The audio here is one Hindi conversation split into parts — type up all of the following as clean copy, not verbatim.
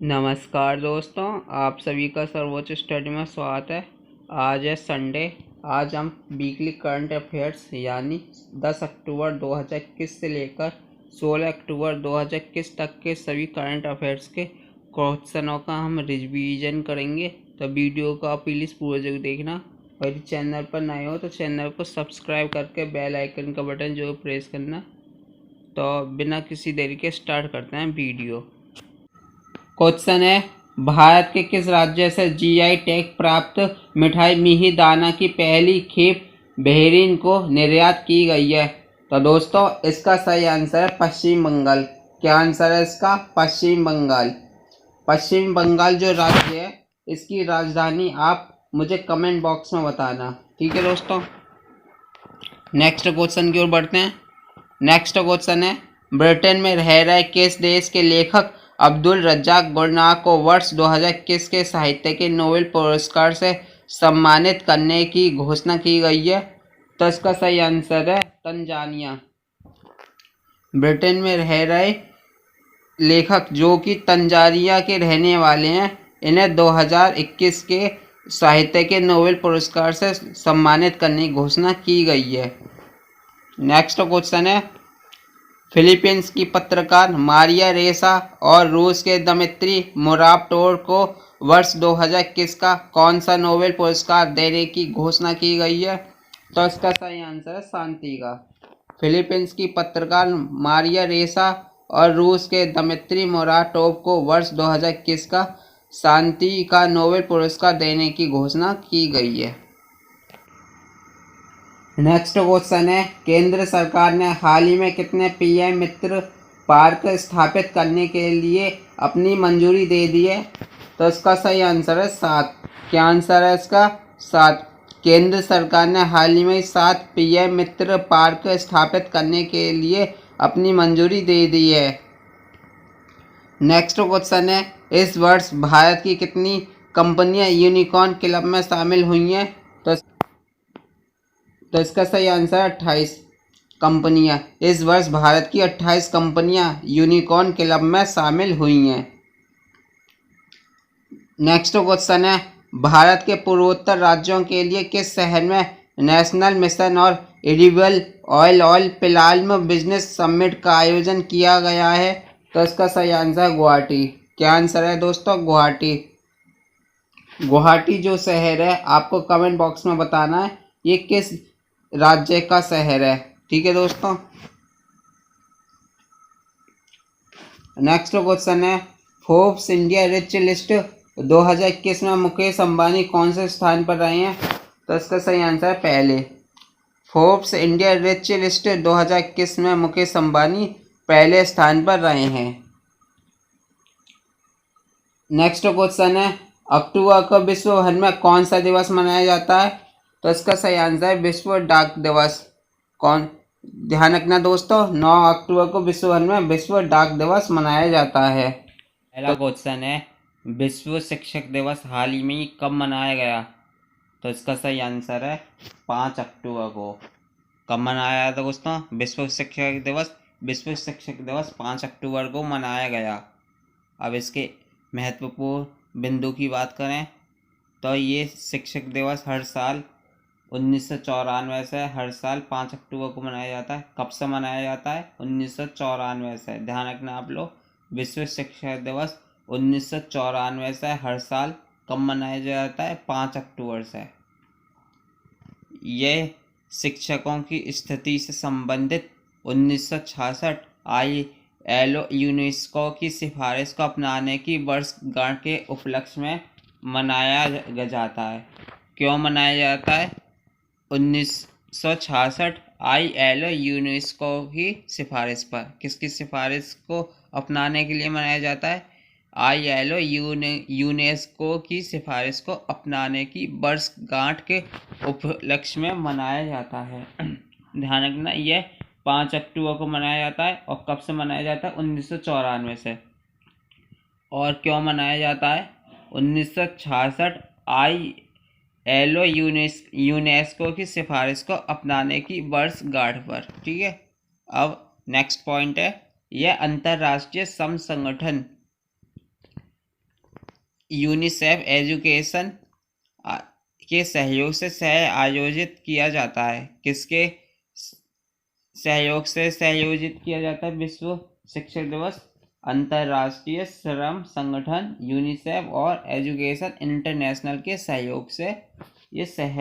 नमस्कार दोस्तों, आप सभी का सर्वोच्च स्टडी में स्वागत है। आज है संडे। आज हम वीकली करंट अफेयर्स यानी 10 अक्टूबर 2021 से लेकर 16 अक्टूबर 2021 तक के सभी करंट अफेयर्स के क्वेश्चनों का हम रिवीजन करेंगे। तो वीडियो को आप प्लीज़ पूरा जरूर देखना और यदि चैनल पर नए हो तो चैनल को सब्सक्राइब करके बेल आइकन का बटन जो प्रेस करना। तो बिना किसी देरी के स्टार्ट करते हैं वीडियो। क्वेश्चन है, भारत के किस राज्य से जीआई टैग प्राप्त मिठाई मिहिदाना की पहली खेप बहरीन को निर्यात की गई है? तो दोस्तों इसका सही आंसर है पश्चिम बंगाल। क्या आंसर है इसका? पश्चिम बंगाल। पश्चिम बंगाल जो राज्य है इसकी राजधानी आप मुझे कमेंट बॉक्स में बताना, ठीक है दोस्तों। नेक्स्ट क्वेश्चन की ओर बढ़ते हैं। नेक्स्ट क्वेश्चन है, ब्रिटेन में रह रहे किस देश के लेखक अब्दुल रज्जाक गुरनाह को वर्ष 2021 के साहित्य के नोबेल पुरस्कार से सम्मानित करने की घोषणा की गई है? तो इसका सही आंसर है तंजानिया। ब्रिटेन में रह रहे लेखक जो कि तंजानिया के रहने वाले हैं, इन्हें 2021 के साहित्य के नोबेल पुरस्कार से सम्मानित करने की घोषणा की गई है। नेक्स्ट क्वेश्चन है, फिलीपींस की पत्रकार मारिया रेसा और रूस के दमित्री मुराटोव को वर्ष 2021 का कौन सा नोबेल पुरस्कार देने की घोषणा की गई है? तो इसका सही आंसर है शांति का। फिलीपींस की पत्रकार मारिया रेसा और रूस के दमित्री मुराटोव को वर्ष 2021 का शांति का नोबेल पुरस्कार देने की घोषणा की गई है। नेक्स्ट क्वेश्चन है, केंद्र सरकार ने हाल ही में कितने पीएम मित्र पार्क स्थापित करने के लिए अपनी मंजूरी दे दी है? तो इसका सही आंसर है 7। क्या आंसर है इसका? 7। केंद्र सरकार ने हाल ही में 7 पीएम मित्र पार्क स्थापित करने के लिए अपनी मंजूरी दे दी है। नेक्स्ट क्वेश्चन है, इस वर्ष भारत की कितनी कंपनियां यूनिकॉर्न क्लब में शामिल हुई हैं? तो इसका सही आंसर 28 कंपनियां। इस वर्ष भारत की 28 कंपनियां यूनिकॉर्न क्लब में शामिल हुई हैं। नेक्स्ट क्वेश्चन है, भारत के पूर्वोत्तर राज्यों के लिए किस शहर में नेशनल मिशन और एडिबल ऑयल पिलाल्म बिजनेस समिट का आयोजन किया गया है? तो इसका सही आंसर है गुवाहाटी। क्या आंसर है दोस्तों? गुवाहाटी। गुवाहाटी जो शहर है आपको कमेंट बॉक्स में बताना है ये किस राज्य का शहर है, ठीक है दोस्तों। नेक्स्ट क्वेश्चन है, फोर्ब्स इंडिया रिच लिस्ट 2021 में मुकेश अंबानी कौन से स्थान पर रहे हैं? तो इसका सही आंसर है पहले। फोर्ब्स इंडिया रिच लिस्ट 2021 में मुकेश अंबानी पहले स्थान पर रहे हैं। नेक्स्ट क्वेश्चन है, अक्टूबर को विश्व भर में कौन सा दिवस मनाया जाता है? तो इसका सही आंसर है विश्व डाक दिवस। ध्यान रखना दोस्तों, 9 अक्टूबर को विश्व भर में विश्व डाक दिवस मनाया जाता है। पहला क्वेश्चन है, विश्व शिक्षक दिवस हाल ही में कब मनाया गया? तो इसका सही आंसर है 5 अक्टूबर को। कब मनाया गया था दोस्तों विश्व शिक्षक दिवस? विश्व शिक्षक दिवस 5 अक्टूबर को मनाया गया। अब इसके महत्वपूर्ण बिंदु की बात करें तो ये शिक्षक दिवस हर साल 1994 से हर साल 5 अक्टूबर को मनाया जाता है। कब से मनाया जाता है? 1994 से। ध्यान रखना आप लोग, विश्व शिक्षक दिवस 1994 से हर साल कब मनाया जाता है? 5 अक्टूबर से। यह शिक्षकों की स्थिति से संबंधित 1966 ILO यूनेस्को की सिफारिश को अपनाने की वर्षगांठ के उपलक्ष्य में मनाया जाता है। क्यों मनाया जाता है? 1966 ILO यूनेस्को की सिफारिश पर। किसकी सिफारिश को अपनाने के लिए मनाया जाता है? ILO यूनेस्को की सिफारिश को अपनाने की वर्षगांठ के उपलक्ष्य में मनाया जाता है। ध्यान रखना, यह 5 अक्टूबर को मनाया जाता है। और कब से मनाया जाता है? 1994 से। और क्यों मनाया जाता है? 1966 ILO यूनेस्को की सिफारिश को अपनाने की वर्षगांठ पर, ठीक है। अब नेक्स्ट पॉइंट है, यह अंतर्राष्ट्रीय श्रम संगठन यूनिसेफ एजुकेशन के सहयोग से सह आयोजित किया जाता है। किसके सहयोग से सहयोजित किया जाता है? विश्व शिक्षक दिवस, अंतर्राष्ट्रीय श्रम संगठन यूनिसेफ और एजुकेशन इंटरनेशनल के सहयोग से ये सह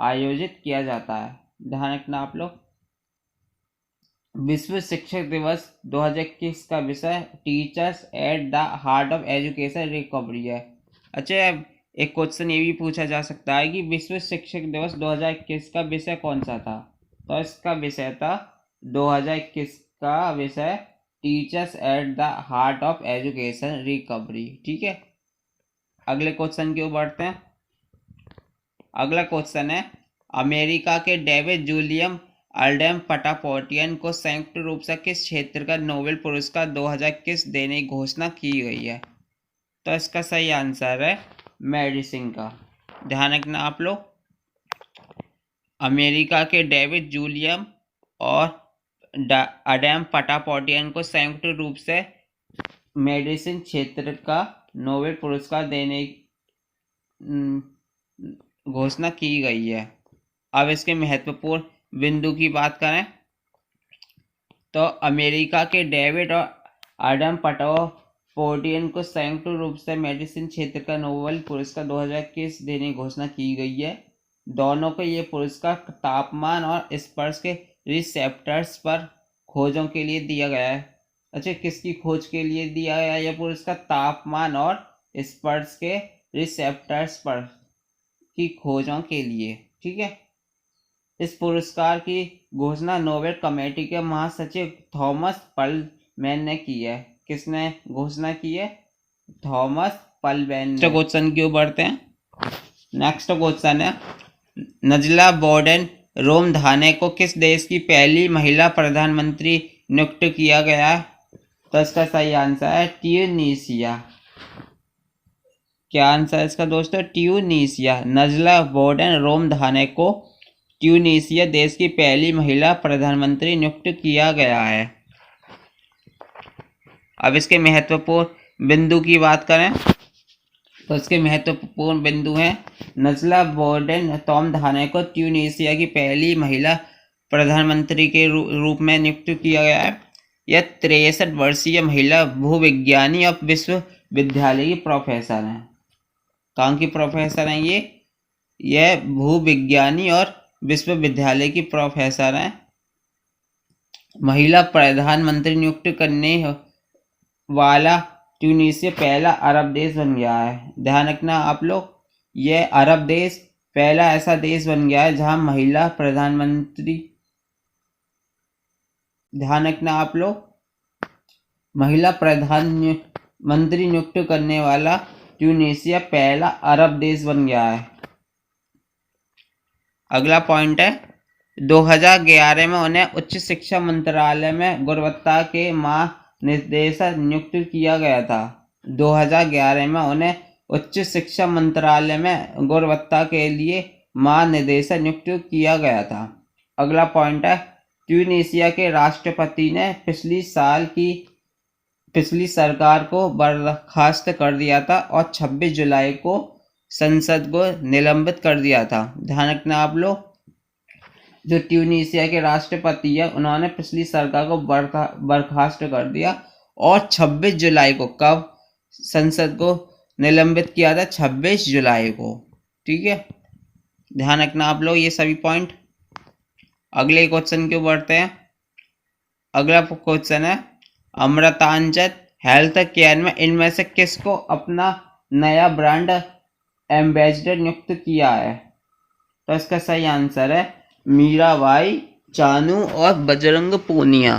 आयोजित किया जाता है। ध्यान रखना आप लोग। विश्व शिक्षक दिवस 2021 का विषय teachers at the heart of education recovery है। अच्छा, एक क्वेश्चन ये भी पूछा जा सकता है कि विश्व शिक्षक दिवस 2021 का विषय कौन सा था? तो इसका विषय था 2021 का विषय teachers at the heart of education recovery. ठीक है, अगले क्वेश्चन की ओर बढ़ते हैं। अगला क्वेश्चन है, अमेरिका के डेविड जूलियम अल्डेम पटापोटियन को संयुक्त रूप से किस क्षेत्र का नोबेल पुरस्कार 2021 देने की घोषणा की गई है? तो इसका सही आंसर है मेडिसिन का। ध्यान रखना आप लोग। अमेरिका के डेविड जूलियम और अडेम पटापोटियन को संयुक्त रूप से मेडिसिन क्षेत्र का नोबेल पुरस्कार देने घोषणा की गई है। अब इसके महत्वपूर्ण बिंदु की बात करें तो अमेरिका के डेविड और अडेम पटापोटियन को संयुक्त रूप से मेडिसिन क्षेत्र का नोबेल पुरस्कार 2021 देने की घोषणा की गई है। दोनों को ये पुरस्कार तापमान और स्पर्श के रिसेप्टर्स पर खोजों के लिए दिया गया है। अच्छा, किसकी खोज के लिए दिया गया यह पुरस्कार? तापमान और स्पर्श के रिसेप्टर्स पर की खोजों के लिए। ठीक है, इस पुरस्कार की घोषणा नोबेल कमेटी के महासचिव थॉमस पलमैन ने की है। किसने घोषणा की है? थॉमस पलमैन ने। क्वेश्चन की ओर बढ़ते हैं। नेक्स्ट क्वेश्चन है, नजला बोर्डेन रोमधाने को किस देश की पहली महिला प्रधानमंत्री नियुक्त किया गया है? तो इसका सही आंसर है ट्यूनीशिया। क्या आंसर है इसका दोस्तों? ट्यूनीशिया। नजला बोर्डेन रोमधाने को ट्यूनीशिया देश की पहली महिला प्रधानमंत्री नियुक्त किया गया है। अब इसके महत्वपूर्ण बिंदु की बात करें तो इसके महत्वपूर्ण बिंदु हैं, नजला बोर्डेन रोमधाने को ट्यूनीशिया की पहली महिला प्रधानमंत्री के रूप में नियुक्त किया गया है। यह 63 वर्षीय महिला भूविज्ञानी और विश्वविद्यालय की प्रोफेसर हैं। कहाँ की प्रोफेसर हैं यह भूविज्ञानी और विश्वविद्यालय की प्रोफेसर हैं। महिला प्रधानमंत्री नियुक्त करने वाला ट्यूनीशिया पहला अरब देश बन गया है। ध्यान रखना आप लोग, यह अरब देश पहला ऐसा देश बन गया है जहां महिला प्रधानमंत्री, ध्यान रखना आप लोग, महिला प्रधानमंत्री नियुक्त करने वाला ट्यूनीशिया पहला अरब देश बन गया है। अगला पॉइंट है, 2011 में उन्हें उच्च शिक्षा मंत्रालय में गुणवत्ता के महानिदेशक नियुक्त किया गया था। 2011 में उन्हें उच्च शिक्षा मंत्रालय में गुणवत्ता के लिए महानिदेशक नियुक्त किया गया था। अगला पॉइंट है, ट्यूनीशिया के राष्ट्रपति ने पिछली सरकार को बर्खास्त कर दिया था और 26 जुलाई को संसद को निलंबित कर दिया था। ध्यान रखना आप लोग, जो ट्यूनीशिया के राष्ट्रपति है उन्होंने पिछली सरकार को बर्खास्त कर दिया और 26 जुलाई को कब संसद को निलंबित किया था? 26 जुलाई को। ठीक है, ध्यान रखना आप लोग ये सभी पॉइंट। अगले क्वेश्चन के ऊपर बढ़ते हैं। अगला क्वेश्चन है, अमृतांजन हेल्थ केयर में इनमें से किसको अपना नया ब्रांड एम्बेसडर नियुक्त किया है? तो इसका सही आंसर है मीराबाई चानू और बजरंग पूनिया।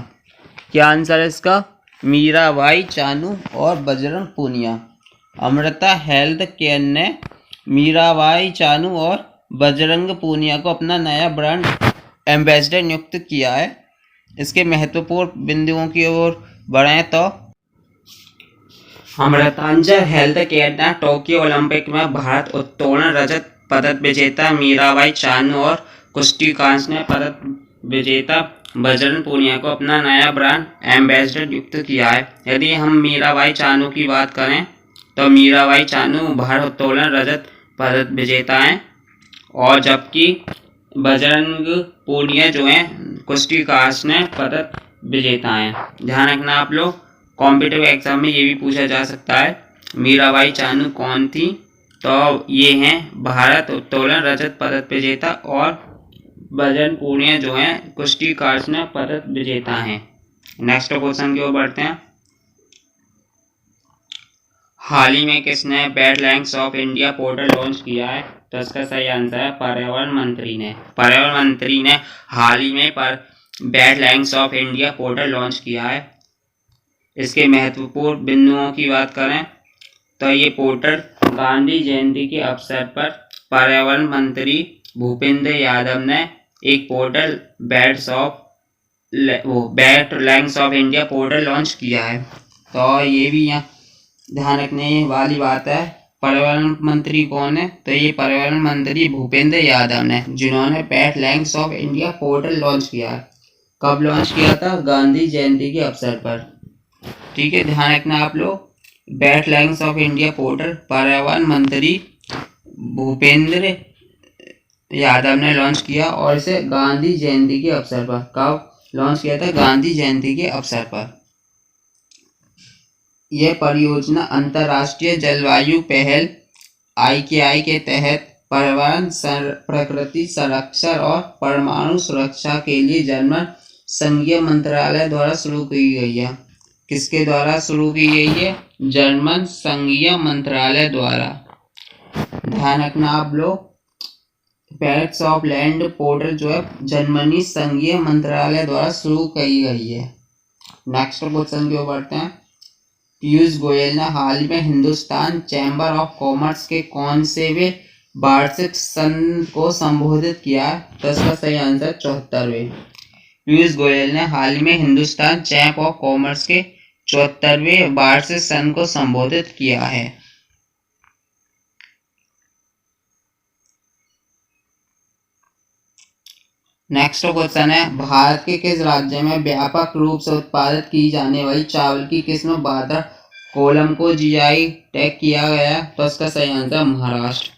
क्या आंसर है इसका? मीराबाई चानू और बजरंग पूनिया। अमृता हेल्थ केयर ने मीराबाई चानू और बजरंग पूनिया को अपना नया ब्रांड एम्बेसडर नियुक्त किया है। इसके महत्वपूर्ण बिंदुओं की ओर बढ़ें तो अमृतांजन हेल्थ केयर ने टोक्यो ओलंपिक में भारत उत्तोलन रजत पदक विजेता मीराबाई चानू और कुश्ती कांस्य पदक विजेता बजरंग पूनिया को अपना नया ब्रांड एम्बेसडर नियुक्त किया है। यदि हम मीराबाई चानू की बात करें तो मीराबाई चानू भारोत्तोलन रजत पदक विजेता हैं, और जबकि बजरंग पूनिया जो हैं कुश्ती कास्ट में पदक विजेता हैं। ध्यान रखना आप लोग, कॉम्पिटिटिव एग्जाम में ये भी पूछा जा सकता है मीराबाई चानू कौन थी, तो ये हैं भारत उत्तोलन रजत पदक विजेता, और बजरंग पूनिया जो हैं कुश्ती कास्ट में पदक विजेता हैं। नेक्स्ट क्वेश्चन की ओर बढ़ते हैं। हाल ही में किसने wetlands of India portal launch किया है? तो इसका सही आंसर है पर्यावरण मंत्री ने। पर्यावरण मंत्री ने हाल ही में wetlands of India portal launch किया है। इसके महत्वपूर्ण बिंदुओं की बात करें तो ये पोर्टल गांधी जयंती के अवसर पर पर्यावरण मंत्री भूपेंद्र यादव ने एक portal wetlands of India portal launch किया है। तो ये भी यहाँ ध्यान रखने वाली बात है, पर्यावरण मंत्री कौन है? तो ये पर्यावरण मंत्री भूपेंद्र यादव ने, जिन्होंने wetlands of India portal launch किया है। कब लॉन्च किया था? गांधी जयंती के अवसर पर। ठीक है, ध्यान रखना आप लोग, वेटलैंड्स ऑफ इंडिया पोर्टल पर्यावरण मंत्री भूपेंद्र यादव ने लॉन्च किया, और इसे गांधी जयंती के अवसर पर। कब लॉन्च किया था? गांधी जयंती के अवसर पर। यह परियोजना अंतर्राष्ट्रीय जलवायु पहल IKI के तहत पर्यावरण, प्रकृति संरक्षण और परमाणु सुरक्षा के लिए जर्मन संघीय मंत्रालय द्वारा शुरू की गई है। किसके द्वारा शुरू की गई है? जर्मन संघीय मंत्रालय द्वारा। ध्यान रखना आप लोग, पैक्ट्स ऑफ लैंड पोर्टल जो है जर्मनी संघीय मंत्रालय द्वारा शुरू की गई है। नेक्स्ट क्वेश्चन की ओर बढ़ते हैं। पीयूष गोयल ने हाल ही में हिंदुस्तान चैम्बर ऑफ कॉमर्स के कौन से वे वार्षिक सत्र को संबोधित किया? तो इसका सही आंसर 74वें। पीयूष गोयल ने हाल ही में हिंदुस्तान चैम्बर ऑफ कॉमर्स के 74वें वार्षिक सत्र को संबोधित किया है। नेक्स्ट क्वेश्चन है, भारत के किस राज्य में व्यापक रूप से उत्पादित की जाने वाली चावल की किस्म बारह कोलम को GI टैग किया गया? तो इसका सही आंसर महाराष्ट्र।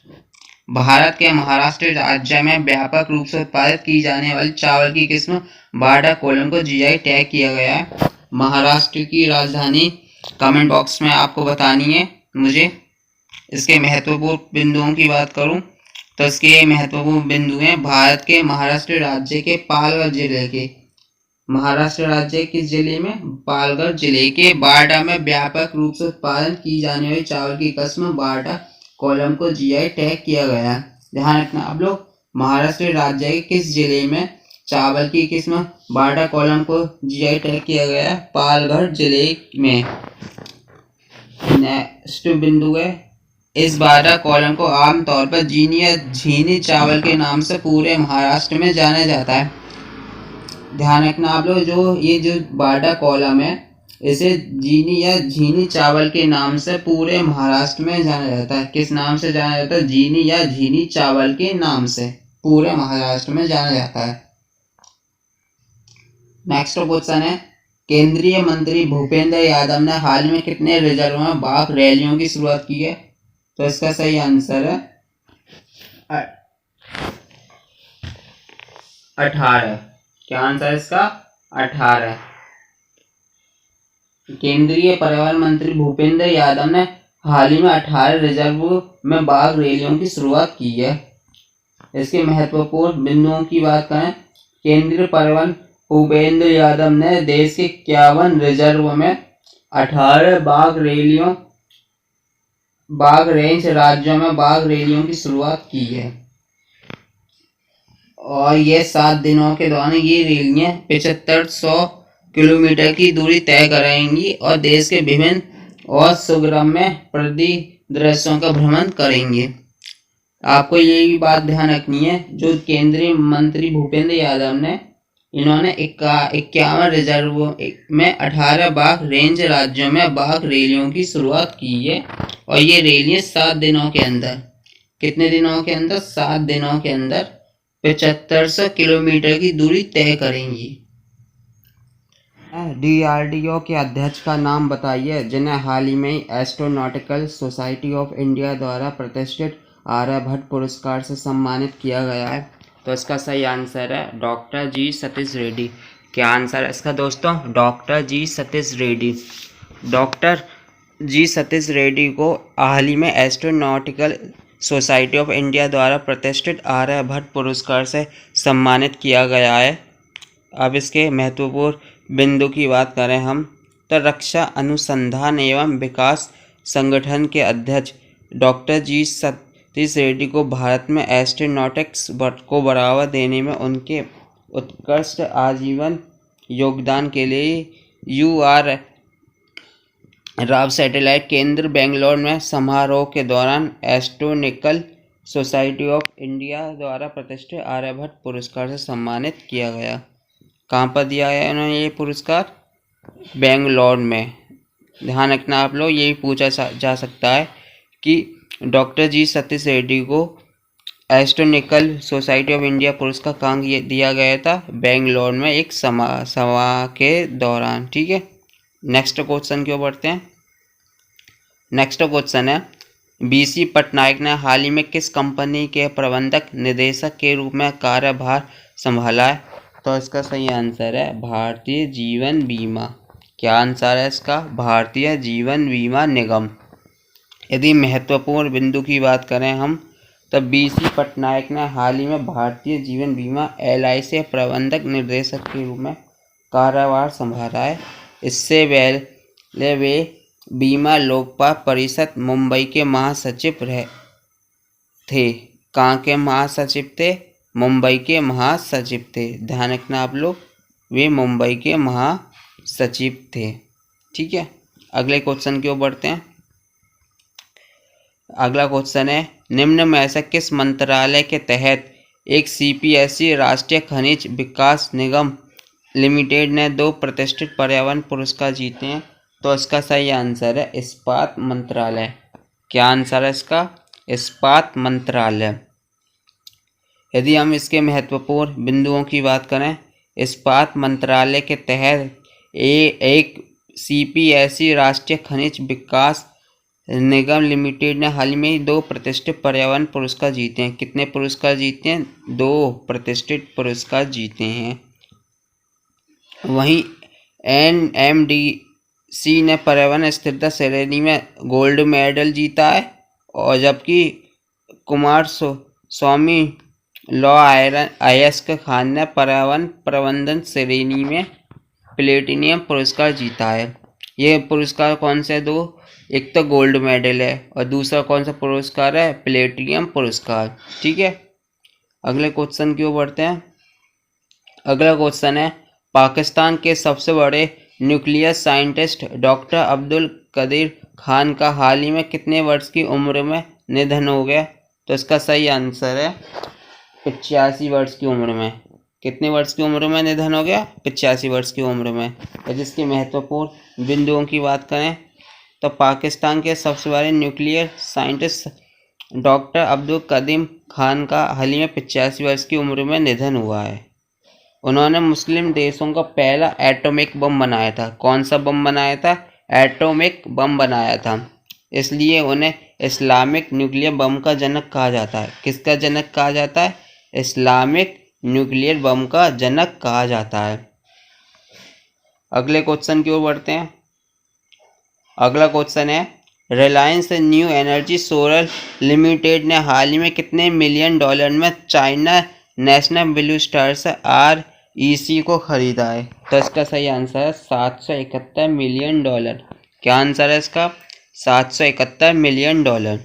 भारत के महाराष्ट्र राज्य में व्यापक रूप से उत्पादित की जाने वाली चावल की किस्म बारह कोलम को GI टैग किया गया है। महाराष्ट्र की राजधानी कमेंट बॉक्स में आपको बतानी है मुझे। इसके महत्वपूर्ण बिंदुओं की बात करूं तो इसके महत्वपूर्ण बिंदु हैं भारत के महाराष्ट्र राज्य के पालघर जिले के, महाराष्ट्र राज्य किस जिले में? पालघर जिले के बारडा में व्यापक रूप से उत्पादन की जाने वाली चावल की किस्म बारडा कोलम को GI टैग किया गया है। ध्यान रखना आप लोग, महाराष्ट्र राज्य के किस जिले में चावल की किस्म बारडा कोलम को GI टैग किया गया है? पालघर जिले में। नेक्स्ट बिंदु है, इस बारडा कॉलम को आमतौर पर जीनी या झीनी चावल के नाम से पूरे महाराष्ट्र में जाना जाता है। ध्यान रखना आप लोग, जो बारडा कॉलम है इसे जीनी या झीनी चावल के नाम से पूरे महाराष्ट्र में जाना जाता है। किस नाम से जाना जाता है? जीनी या झीनी चावल के नाम से पूरे महाराष्ट्र में जाना जाता है। नेक्स्ट क्वेश्चन है, केंद्रीय मंत्री भूपेंद्र यादव ने हाल में कितने रिजर्व में बाघ रैलियों की शुरुआत की है? तो इसका सही आंसर है 18। क्या आंसर है इसका? 18। केंद्रीय पर्यावरण मंत्री भूपेंद्र यादव ने हाल ही में 18 रिजर्व में बाघ रैलियों की शुरुआत की है। इसके महत्वपूर्ण बिंदुओं की बात करें, केंद्रीय पर्यावरण भूपेंद्र यादव ने देश के 51 रिजर्व में 18 बाघ रेंज राज्यों में बाघ रैलियों की शुरुआत की है, और ये 7 दिनों के दौरान ये रैलियां 7500 किलोमीटर की दूरी तय करेंगी और देश के विभिन्न और सुगम्य परिदृश्यों का भ्रमण करेंगे। आपको ये भी बात ध्यान रखनी है, जो केंद्रीय मंत्री भूपेंद्र यादव ने, इन्होंने 51 रिजर्व में 18 बाघ रेंज राज्यों में बाघ रैलियों की शुरुआत की है, और ये रैलियां 7 दिनों के अंदर, कितने दिनों के अंदर? 7 दिनों के अंदर 7500 किलोमीटर की दूरी तय करेंगी। डीआरडीओ के अध्यक्ष का नाम बताइए जिन्हें हाल ही में एस्ट्रोनॉटिकल सोसाइटी ऑफ इंडिया द्वारा प्रतिष्ठित आर्यभट्ट पुरस्कार से सम्मानित किया गया है। तो इसका सही आंसर है डॉक्टर जी सतीश रेड्डी। क्या आंसर है इसका दोस्तों? डॉक्टर जी सतीश रेड्डी। डॉक्टर जी सतीश रेड्डी को हाल ही में एस्ट्रोनॉटिकल सोसाइटी ऑफ इंडिया द्वारा प्रतिष्ठित आर्यभट्ट पुरस्कार से सम्मानित किया गया है। अब इसके महत्वपूर्ण बिंदु की बात करें हम तो रक्षा अनुसंधान एवं विकास संगठन के अध्यक्ष डॉक्टर जी सतीश रेड्डी को भारत में एस्ट्रोनॉटिक्स को बढ़ावा देने में उनके उत्कृष्ट आजीवन योगदान के लिए UR राव सैटेलाइट केंद्र बेंगलोर में समारोह के दौरान एस्ट्रोनॉटिकल सोसाइटी ऑफ इंडिया द्वारा प्रतिष्ठित आर्यभट्ट पुरस्कार से सम्मानित किया गया। कहाँ पर दिया गया उन्होंने ये पुरस्कार? बेंगलोर में। ध्यान रखना आप लोग, यही पूछा जा सकता है कि डॉक्टर जी सतीश रेड्डी को एस्ट्रोनॉटिकल सोसाइटी ऑफ इंडिया पुरस्कार कहाँ दिया गया था? बेंगलोर में एक सभा के दौरान। ठीक है, नेक्स्ट क्वेश्चन की ओर बढ़ते हैं। नेक्स्ट क्वेश्चन है BC पटनायक ने हाल ही में किस कंपनी के प्रबंधक निदेशक के रूप में कार्यभार संभाला है? तो इसका सही आंसर है भारतीय जीवन बीमा। क्या आंसर है इसका? भारतीय जीवन बीमा निगम। यदि महत्वपूर्ण बिंदु की बात करें हम तो BC पटनायक ने हाल ही में भारतीय जीवन बीमा LIC प्रबंधक निर्देशक के रूप में कार्यभार संभाला है। इससे पहले वे बीमा लोकपाल परिषद मुंबई के महासचिव थे। कहाँ के महासचिव थे? मुंबई के महासचिव थे। ध्यान रखना आप लोग, वे मुंबई के महासचिव थे। ठीक है, अगले क्वेश्चन की ओर बढ़ते हैं। अगला क्वेश्चन है निम्न में से किस मंत्रालय के तहत एक CPSE राष्ट्रीय खनिज विकास निगम लिमिटेड ने 2 प्रतिष्ठित पर्यावरण पुरस्कार जीते हैं? तो इसका सही आंसर है इस्पात मंत्रालय। क्या आंसर है इसका? इस्पात मंत्रालय। यदि हम इसके महत्वपूर्ण बिंदुओं की बात करें, इस्पात मंत्रालय के तहत एक CPSE राष्ट्रीय खनिज विकास निगम लिमिटेड ने हाल में 2 प्रतिष्ठित पर्यावरण पुरस्कार जीते हैं। कितने पुरस्कार जीते हैं? 2 प्रतिष्ठित पुरस्कार जीते हैं। वहीं NMDC ने पर्यावरण स्थिरता श्रेणी में गोल्ड मेडल जीता है और जबकि कुमार स्वामी लॉ अयस्क खान ने पर्यावरण प्रबंधन श्रेणी में प्लेटिनियम पुरस्कार जीता है। ये पुरस्कार कौन से दो? एक तो गोल्ड मेडल है और दूसरा कौन सा पुरस्कार है? प्लेटिनियम पुरस्कार। ठीक है, अगले क्वेश्चन की ओर बढ़ते हैं। अगला क्वेश्चन है पाकिस्तान के सबसे बड़े nuclear scientist doctor Abdul Qadeer Khan का हाल ही में कितने वर्ष की उम्र में निधन हो गया? तो इसका सही आंसर है 85 वर्ष की उम्र में। कितने वर्ष की उम्र में निधन हो गया? 85 वर्ष की उम्र में। और जिसके महत्वपूर्ण बिंदुओं की बात करें तो पाकिस्तान के सबसे बड़े nuclear scientist doctor Abdul Qadeer Khan का हाल ही में 85 वर्ष की उम्र में निधन हुआ है। उन्होंने मुस्लिम देशों का पहला एटॉमिक बम बनाया था। कौन सा बम बनाया था? एटॉमिक बम बनाया था। इसलिए उन्हें इस्लामिक न्यूक्लियर बम का जनक कहा जाता है। किसका जनक कहा जाता है? इस्लामिक न्यूक्लियर बम का जनक कहा जाता है। अगले क्वेश्चन की ओर बढ़ते हैं। अगला क्वेश्चन है Reliance new energy solar limited ने हाल ही में कितने मिलियन डॉलर में China national blue stars REC को खरीदा है? तो इसका सही आंसर है 771 मिलियन डॉलर। क्या आंसर है इसका? 771 मिलियन डॉलर।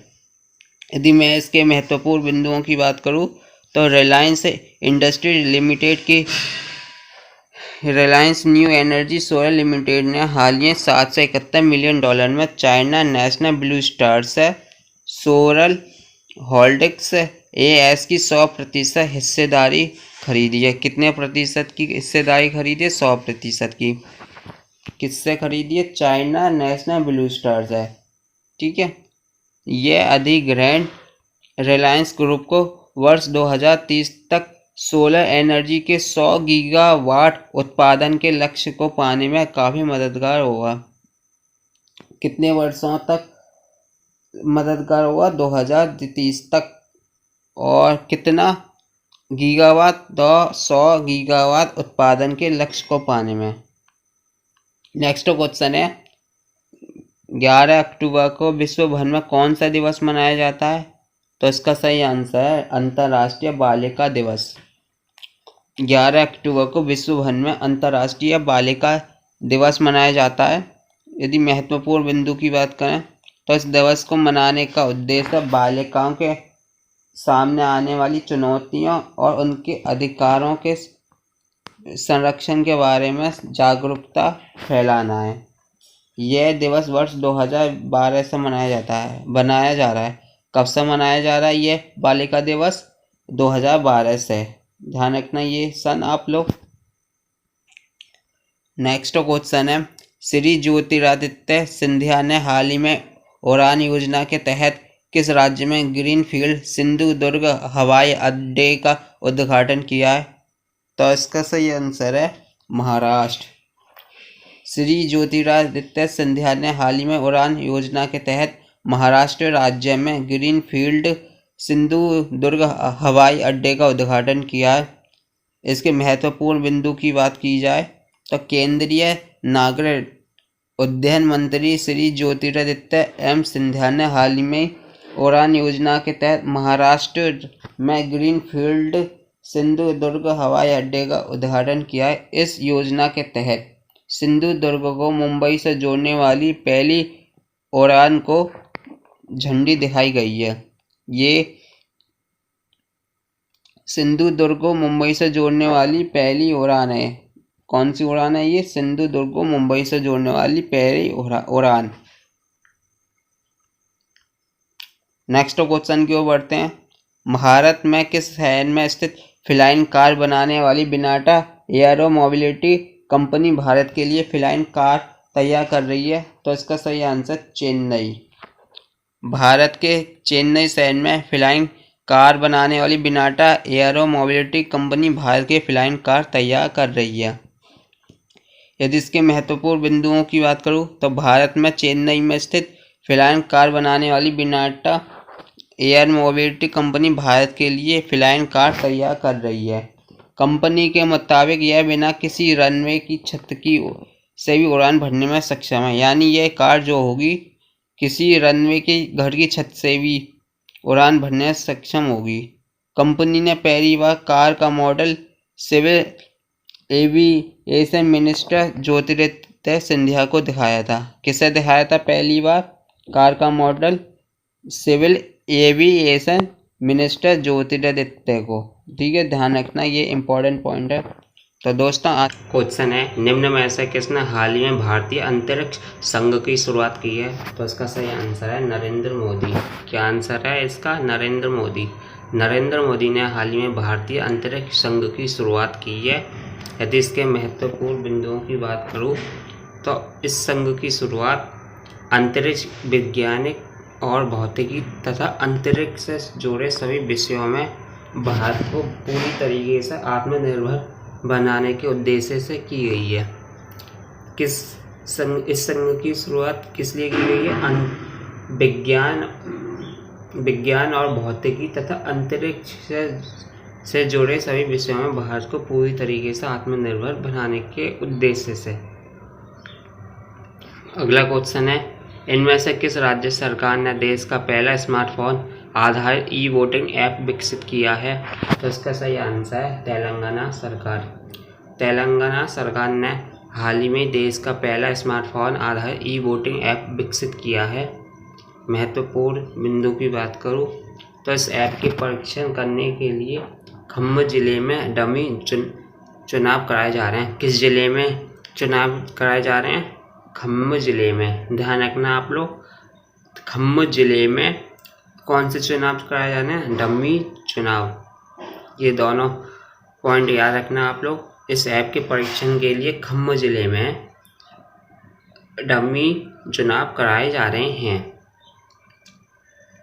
यदि मैं इसके महत्वपूर्ण बिंदुओं की बात करूं तो रिलायंस इंडस्ट्री लिमिटेड की Reliance new energy solar limited ने हाल ही 771 मिलियन डॉलर में China national blue stars solar holdings AS की 100% हिस्सेदारी खरीदी है। कितने प्रतिशत की हिस्सेदारी खरीदी है? 100% की। किससे खरीदी है? चाइना नेशनल ब्लू स्टार्स है। ठीक है, यह अधिग्रहण रिलायंस ग्रुप को वर्ष 2030 तक सोलर एनर्जी के 100 गीगावाट उत्पादन के लक्ष्य को पाने में काफ़ी मददगार होगा। कितने वर्षों तक मददगार होगा? 2030 तक। और कितना गीगावाट? 100 गीगावाट उत्पादन के लक्ष्य को पाने में। नेक्स्ट क्वेश्चन है, 11 अक्टूबर को विश्व भर में कौन सा दिवस मनाया जाता है? तो इसका सही आंसर है अंतर्राष्ट्रीय बालिका दिवस। 11 अक्टूबर को विश्व भर में अंतर्राष्ट्रीय बालिका दिवस मनाया जाता है। यदि महत्वपूर्ण बिंदु की बात करें तो इस दिवस को मनाने का उद्देश्य बालिकाओं के सामने आने वाली चुनौतियों और उनके अधिकारों के संरक्षण के बारे में जागरूकता फैलाना है। यह दिवस वर्ष 2012 से बनाया जा रहा है। कब से मनाया जा रहा है ये बालिका दिवस? 2012 से। ध्यान रखना ये सन आप लोग। नेक्स्ट क्वेश्चन है, श्री ज्योतिरादित्य सिंधिया ने हाल ही में उड़ान योजना के तहत किस राज्य में ग्रीनफील्ड सिंधु दुर्ग हवाई अड्डे का उद्घाटन किया है? तो इसका सही आंसर है महाराष्ट्र। श्री ज्योतिरादित्य सिंधिया ने हाल ही में उड़ान योजना के तहत महाराष्ट्र राज्य में ग्रीनफील्ड सिंधु दुर्ग हवाई अड्डे का उद्घाटन किया है। इसके महत्वपूर्ण बिंदु की बात की जाए तो केंद्रीय नागरिक उड्डयन मंत्री श्री ज्योतिरादित्य एम सिंधिया ने हाल ही में उड़ान योजना के तहत महाराष्ट्र में ग्रीनफील्ड सिंधु दुर्ग हवाई अड्डे का उद्घाटन किया है। इस योजना के तहत सिंधु दुर्ग को मुंबई से जोड़ने वाली पहली उड़ान को झंडी दिखाई गई है। ये सिंधु दुर्ग को मुंबई से जोड़ने वाली पहली उड़ान है। कौन सी उड़ान है ये? सिंधु दुर्ग को मुंबई से जोड़ने वाली पहली उड़ान। नेक्स्ट क्वेश्चन की ओर बढ़ते हैं। भारत में किस शहर में स्थित फ्लाइंग कार बनाने वाली बिनाटा एयरो मोबिलिटी कंपनी भारत के लिए फ्लाइंग कार तैयार कर रही है? तो इसका सही आंसर चेन्नई। भारत के चेन्नई शहर में फ्लाइंग कार बनाने वाली बिनाटा एयरो मोबिलिटी कंपनी भारत के फ्लाइंग कार तैयार कर रही है। यदि इसके महत्वपूर्ण बिंदुओं की बात करूं तो भारत में चेन्नई में स्थित फ्लाइंग कार बनाने वाली बिनाटा एयर मोबिलिटी कंपनी भारत के लिए फ्लाइंग कार तैयार कर रही है। कंपनी के मुताबिक यह बिना किसी रनवे की छत की से भी उड़ान भरने में सक्षम है। यानी यह कार जो होगी किसी रनवे के घर की छत से भी उड़ान भरने में सक्षम होगी। कंपनी ने पहली बार कार का model civil aviation minister Jyotiraditya Scindia को दिखाया था। किसे दिखाया था पहली बार कार का model? Civil aviation minister Jyotiraditya को। ठीक है, ध्यान रखना ये इंपॉर्टेंट पॉइंट है। तो दोस्तों आज क्वेश्चन है, निम्न में से किसने हाल ही में भारतीय अंतरिक्ष संघ की शुरुआत की है? तो इसका सही आंसर है नरेंद्र मोदी। क्या आंसर है इसका? नरेंद्र मोदी। नरेंद्र मोदी ने हाल ही में भारतीय अंतरिक्ष संघ की शुरुआत की है। यदि इसके महत्वपूर्ण बिंदुओं की बात करूँ तो इस संघ की शुरुआत अंतरिक्ष वैज्ञानिक और भौतिकी तथा अंतरिक्ष से जुड़े सभी विषयों में भारत को पूरी तरीके से आत्मनिर्भर बनाने के उद्देश्य से की गई है। इस संघ की शुरुआत किस लिए की गई है? विज्ञान और भौतिकी तथा अंतरिक्ष से जुड़े सभी विषयों में भारत को पूरी तरीके से आत्मनिर्भर बनाने के उद्देश्य से। अगला क्वेश्चन है, इनमें से किस राज्य सरकार ने देश का पहला स्मार्टफोन आधारित ई वोटिंग ऐप विकसित किया है? तो इसका सही आंसर है तेलंगाना सरकार। तेलंगाना सरकार ने हाल ही में देश का पहला स्मार्टफोन आधारित ई वोटिंग ऐप विकसित किया है। महत्वपूर्ण बिंदु की बात करूं तो इस ऐप के परीक्षण करने के लिए खम्म जिले में डमी चुनाव कराए जा रहे हैं। किस जिले में चुनाव कराए जा रहे हैं? खम्म जिले में। ध्यान रखना आप लोग, खम्म जिले में कौन से चुनाव कराए जा रहे हैं? डमी चुनाव। ये दोनों पॉइंट याद रखना आप लोग। इस ऐप के परीक्षण के लिए खम्म जिले में डमी चुनाव कराए जा रहे हैं।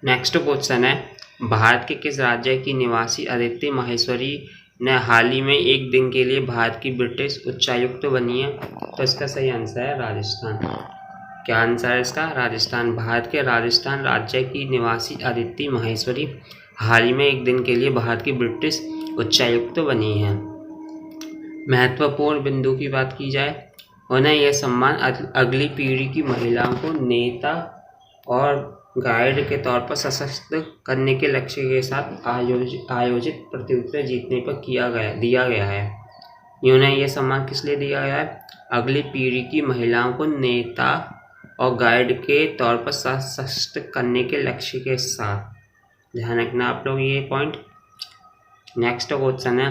नेक्स्ट क्वेश्चन है, भारत के किस राज्य की निवासी अदिति माहेश्वरी ने हाल ही में एक दिन के लिए भारत की ब्रिटिश उच्चायुक्त बनी है। तो इसका सही आंसर है राजस्थान। क्या आंसर है इसका? राजस्थान। भारत के राजस्थान राज्य की निवासी अदिति माहेश्वरी हाल ही में एक दिन के लिए भारत की ब्रिटिश उच्चायुक्त बनी है। महत्वपूर्ण बिंदु की बात की जाए, उन्हें यह सम्मान अगली पीढ़ी की महिलाओं को नेता और गाइड के तौर पर सशक्त करने के लक्ष्य के साथ आयोजित प्रतियोगिता जीतने पर दिया गया है। उन्हें यह सम्मान किस लिए दिया गया है? अगली पीढ़ी की महिलाओं को नेता और गाइड के तौर पर सशक्त करने के लक्ष्य के साथ। ध्यान रखना आप लोग ये पॉइंट। नेक्स्ट क्वेश्चन है,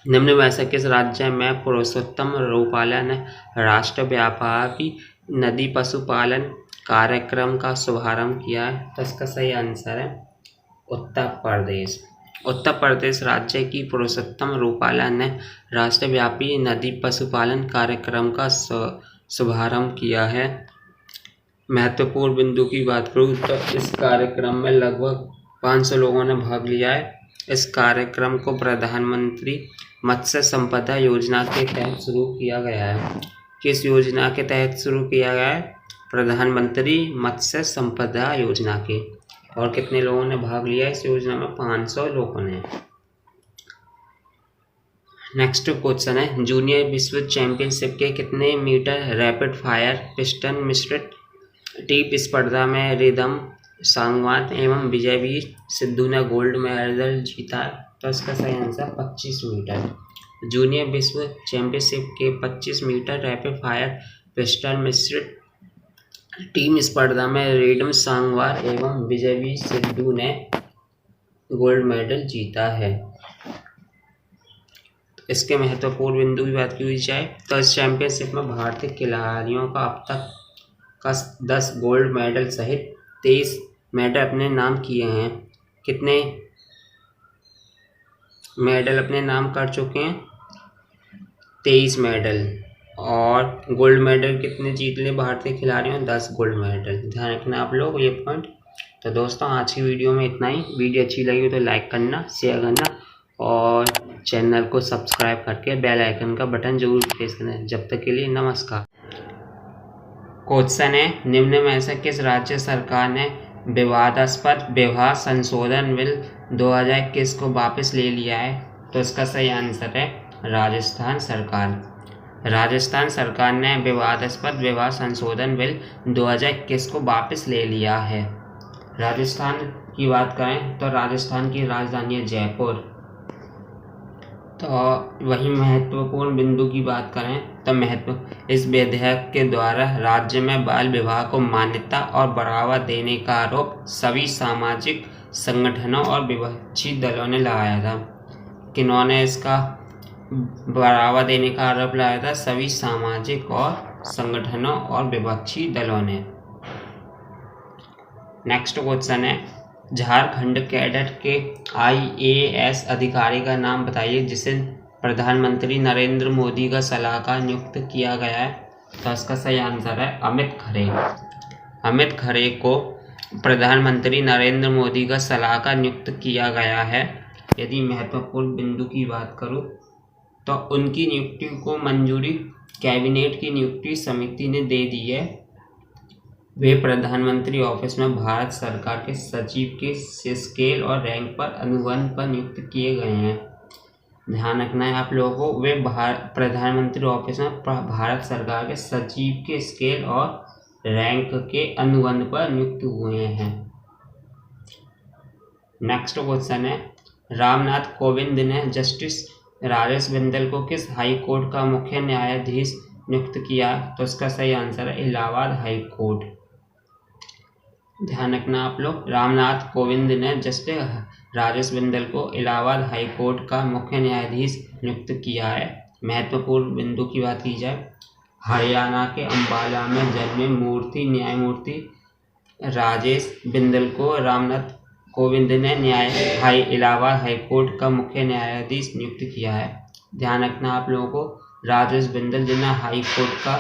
निम्न में से किस राज्य में पुरुषोत्तम रूपाला ने राष्ट्रव्यापी नदी पशुपालन कार्यक्रम का शुभारंभ किया है? तो इसका सही आंसर है उत्तर प्रदेश। उत्तर प्रदेश राज्य की पुरुषोत्तम रूपाला ने राष्ट्रव्यापी नदी पशुपालन कार्यक्रम का शुभारंभ किया है। महत्वपूर्ण बिंदु की बात करूँ तो इस कार्यक्रम में लगभग 500 लोगों ने भाग लिया है। इस कार्यक्रम को प्रधानमंत्री मत्स्य संपदा योजना के तहत शुरू किया गया है। किस योजना के तहत शुरू किया गया है? प्रधानमंत्री मत्स्य संपदा योजना के। और कितने लोगों ने भाग लिया इस योजना में? 500 लोगों ने। नेक्स्ट क्वेश्चन है, जूनियर विश्व चैंपियनशिप के कितने मीटर रैपिड फायर पिस्टल मिश्रित टीप स्पर्धा में रिदम सांगवान एवं विजयवीर सिद्धू ने गोल्ड मेडल जीता? तो इसका सही आंसर 25 मीटर। जूनियर विश्व चैंपियनशिप के 25 मीटर रैपिड फायर पिस्टल मिश्रित टीम स्पर्धा में रिदम सांगवान एवं विजयवीर सिद्धू ने गोल्ड मेडल जीता है। इसके महत्वपूर्ण बिंदु की बात की जाए तो इस चैंपियनशिप में भारतीय खिलाड़ियों का अब तक का 10 गोल्ड मेडल सहित 23 मेडल अपने नाम किए हैं। कितने मेडल अपने नाम कर चुके हैं? 23 मेडल। और गोल्ड मेडल कितने जीत लिए भारतीय खिलाड़ियों? 10 गोल्ड मेडल। ध्यान रखना आप लोग ये पॉइंट। तो दोस्तों आज की वीडियो में इतना ही। वीडियो अच्छी लगी हो तो लाइक करना, शेयर करना और चैनल को सब्सक्राइब करके बेल आइकन का बटन जरूर प्रेस करना। जब तक के लिए नमस्कार। क्वेश्चन है, निम्न में से किस राज्य सरकार ने विवादास्पद विवाह संशोधन बिल 2021 को वापस ले लिया है? तो इसका सही आंसर है राजस्थान सरकार। राजस्थान सरकार ने विवादास्पद विवाह संशोधन बिल 2021 को वापस ले लिया है। राजस्थान की बात करें तो राजस्थान की राजधानी है जयपुर। तो वही महत्वपूर्ण बिंदु की बात करें तो इस विधेयक के द्वारा राज्य में बाल विवाह को मान्यता और बढ़ावा देने का आरोप सभी सामाजिक संगठनों और विपक्षी दलों ने लगाया था। किन्होंने इसका बढ़ावा देने का आरोप लगाया था? सभी सामाजिक और संगठनों और विपक्षी दलों ने। नेक्स्ट क्वेश्चन है, झारखंड कैडर के IAS अधिकारी का नाम बताइए जिसे प्रधानमंत्री नरेंद्र मोदी का सलाहकार नियुक्त किया गया है? तो इसका सही आंसर है अमित खरे। अमित खरे को प्रधानमंत्री नरेंद्र मोदी का सलाहकार नियुक्त किया गया है। यदि महत्वपूर्ण बिंदु की बात करूं तो उनकी नियुक्ति को मंजूरी कैबिनेट की नियुक्ति समिति ने दे दी है। वे प्रधानमंत्री ऑफिस में भारत सरकार के सचिव के स्केल और रैंक पर अनुबंध पर नियुक्त किए गए हैं। ध्यान रखना है आप लोगों को, वे प्रधानमंत्री ऑफिस में भारत सरकार के सचिव के स्केल और रैंक के अनुबंध पर नियुक्त हुए हैं। नेक्स्ट क्वेश्चन है, रामनाथ कोविंद ने जस्टिस राजेश बिंदल को किस हाई कोर्ट का मुख्य न्यायाधीश नियुक्त किया? तो इसका सही आंसर है इलाहाबाद हाई कोर्ट। ध्यान रखना आप लोग, रामनाथ कोविंद ने जस्टिस राजेश बिंदल को इलाहाबाद हाई कोर्ट का मुख्य न्यायाधीश नियुक्त किया है। महत्वपूर्ण बिंदु की बात की जाए, हरियाणा के अंबाला में जन्मे न्यायमूर्ति राजेश बिंदल को रामनाथ कोविंद ने इलाहाबाद हाई कोर्ट का मुख्य न्यायाधीश नियुक्त किया है। ध्यान रखना आप लोगों को, राजेश बिंदल जिन्हें हाई कोर्ट का